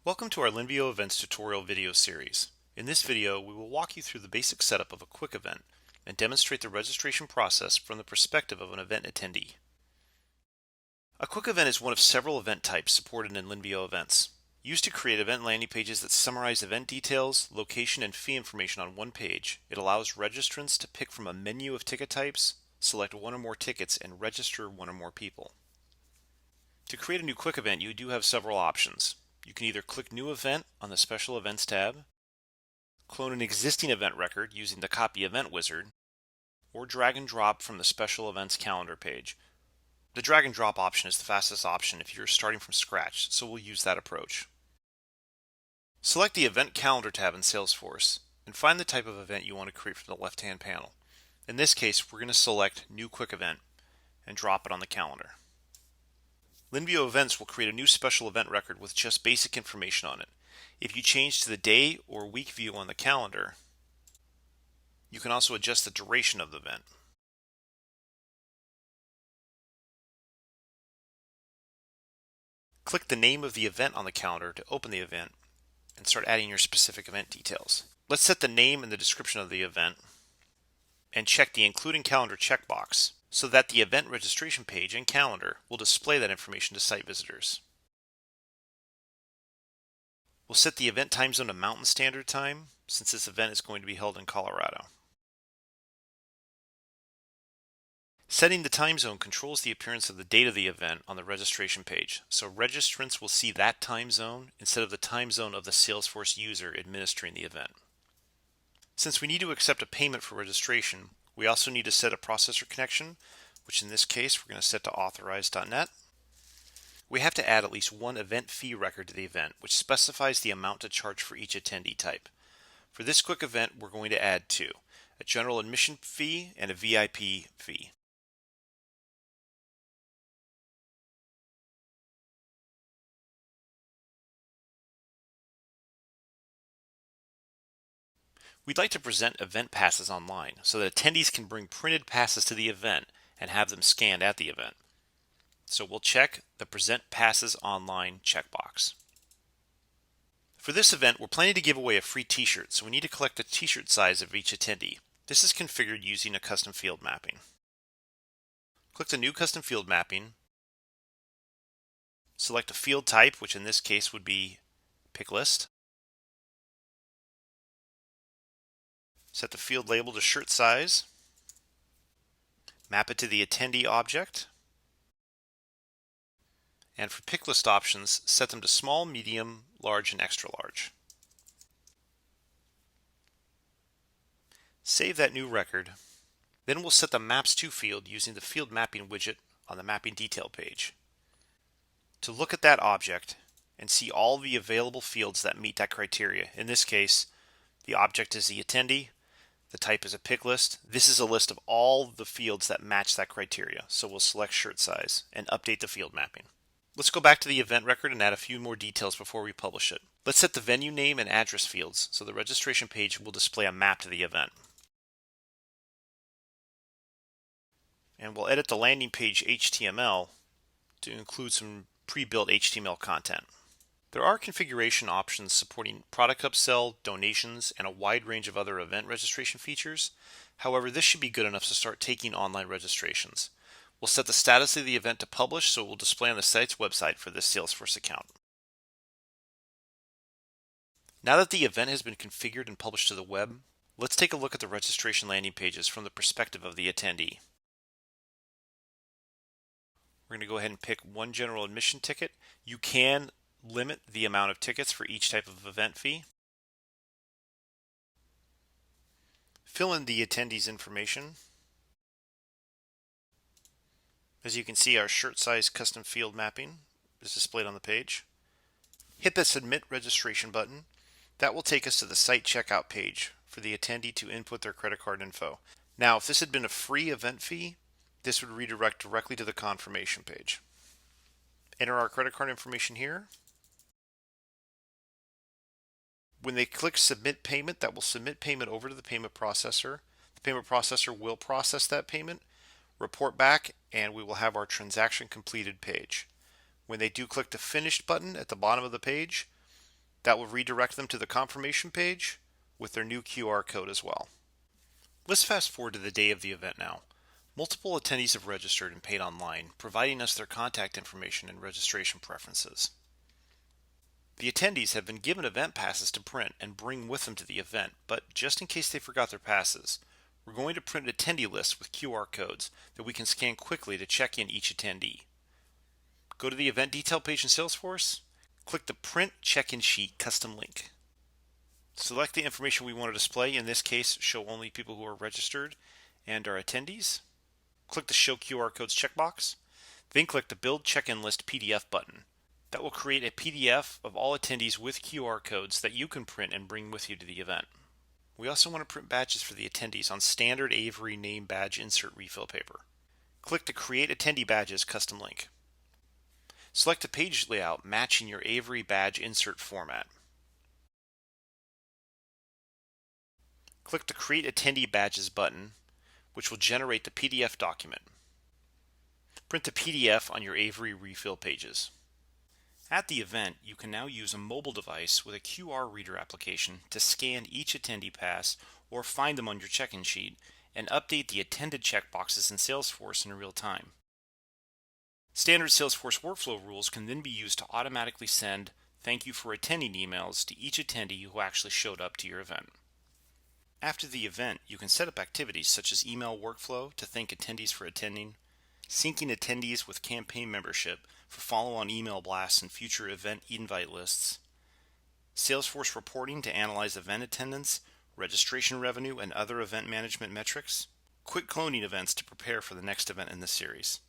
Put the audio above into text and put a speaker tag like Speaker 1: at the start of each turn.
Speaker 1: Welcome to our Linvio Events tutorial video series. In this video, we will walk you through the basic setup of a quick event and demonstrate the registration process from the perspective of an event attendee. A quick event is one of several event types supported in Linvio Events. Used to create event landing pages that summarize event details, location, and fee information on one page, it allows registrants to pick from a menu of ticket types, select one or more tickets, and register one or more people. To create a new quick event, you do have several options. You can either click New Event on the Special Events tab, clone an existing event record using the Copy Event wizard, or drag and drop from the Special Events calendar page. The drag and drop option is the fastest option if you're starting from scratch, so we'll use that approach. Select the Event Calendar tab in Salesforce and find the type of event you want to create from the left-hand panel. In this case, we're going to select New Quick Event and drop it on the calendar. Linvio Events will create a new special event record with just basic information on it. If you change to the day or week view on the calendar, you can also adjust the duration of the event. Click the name of the event on the calendar to open the event and start adding your specific event details. Let's set the name and the description of the event and check the Include in Calendar checkbox so that the event registration page and calendar will display that information to site visitors. We'll set the event time zone to Mountain Standard Time since this event is going to be held in Colorado. Setting the time zone controls the appearance of the date of the event on the registration page, so registrants will see that time zone instead of the time zone of the Salesforce user administering the event. Since we need to accept a payment for registration, we also need to set a processor connection, which in this case we're going to set to authorize.net. We have to add at least one event fee record to the event, which specifies the amount to charge for each attendee type. For this quick event, we're going to add two, a general admission fee and a VIP fee. We'd like to present event passes online so that attendees can bring printed passes to the event and have them scanned at the event. So we'll check the Present Passes Online checkbox. For this event, we're planning to give away a free t-shirt, so we need to collect the t-shirt size of each attendee. This is configured using a custom field mapping. Click the New Custom Field Mapping. Select a field type, which in this case would be Pick List. Set the field label to shirt size. Map it to the attendee object. And for pick list options, set them to small, medium, large, and extra large. Save that new record. Then we'll set the Maps To field using the Field Mapping widget on the Mapping Detail page. To look at that object and see all the available fields that meet that criteria, in this case, the object is the attendee, the type is a pick list. This is a list of all the fields that match that criteria, so we'll select shirt size and update the field mapping. Let's go back to the event record and add a few more details before we publish it. Let's set the venue name and address fields so the registration page will display a map to the event. And we'll edit the landing page HTML to include some pre-built HTML content. There are configuration options supporting product upsell, donations, and a wide range of other event registration features. However, this should be good enough to start taking online registrations. We'll set the status of the event to publish so it will display on the site's website for this Salesforce account. Now that the event has been configured and published to the web, let's take a look at the registration landing pages from the perspective of the attendee. We're going to go ahead and pick one general admission ticket. You can limit the amount of tickets for each type of event fee. Fill in the attendee's information. As you can see, our shirt size custom field mapping is displayed on the page. Hit the Submit Registration button. That will take us to the site checkout page for the attendee to input their credit card info. Now, if this had been a free event fee, this would redirect directly to the confirmation page. Enter our credit card information here. When they click Submit Payment, that will submit payment over to the payment processor. The payment processor will process that payment, report back, and we will have our transaction completed page. When they do click the Finished button at the bottom of the page, That will redirect them to the confirmation page with their new QR code as well. Let's fast forward to the day of the event now. Multiple attendees have registered and paid online, providing us their contact information and registration preferences. The attendees have been given event passes to print and bring with them to the event, but just in case they forgot their passes, we're going to print an attendee list with QR codes that we can scan quickly to check in each attendee. Go to the event detail page in Salesforce, click the Print Check-in Sheet custom link. Select the information we want to display, in this case show only people who are registered and are attendees. Click the Show QR Codes checkbox, then click the Build Check-in List PDF button. That will create a PDF of all attendees with QR codes that you can print and bring with you to the event. We also want to print badges for the attendees on standard Avery name badge insert refill paper. Click the Create Attendee Badges custom link. Select a page layout matching your Avery badge insert format. Click the Create Attendee Badges button, which will generate the PDF document. Print the PDF on your Avery refill pages. At the event, you can now use a mobile device with a QR reader application to scan each attendee pass or find them on your check-in sheet and update the attended checkboxes in Salesforce in real time. Standard Salesforce workflow rules can then be used to automatically send thank you for attending emails to each attendee who actually showed up to your event. After the event, you can set up activities such as email workflow to thank attendees for attending, syncing attendees with campaign membership for follow-on email blasts and future event invite lists, Salesforce reporting to analyze event attendance, registration revenue, and other event management metrics, quick cloning events to prepare for the next event in the series.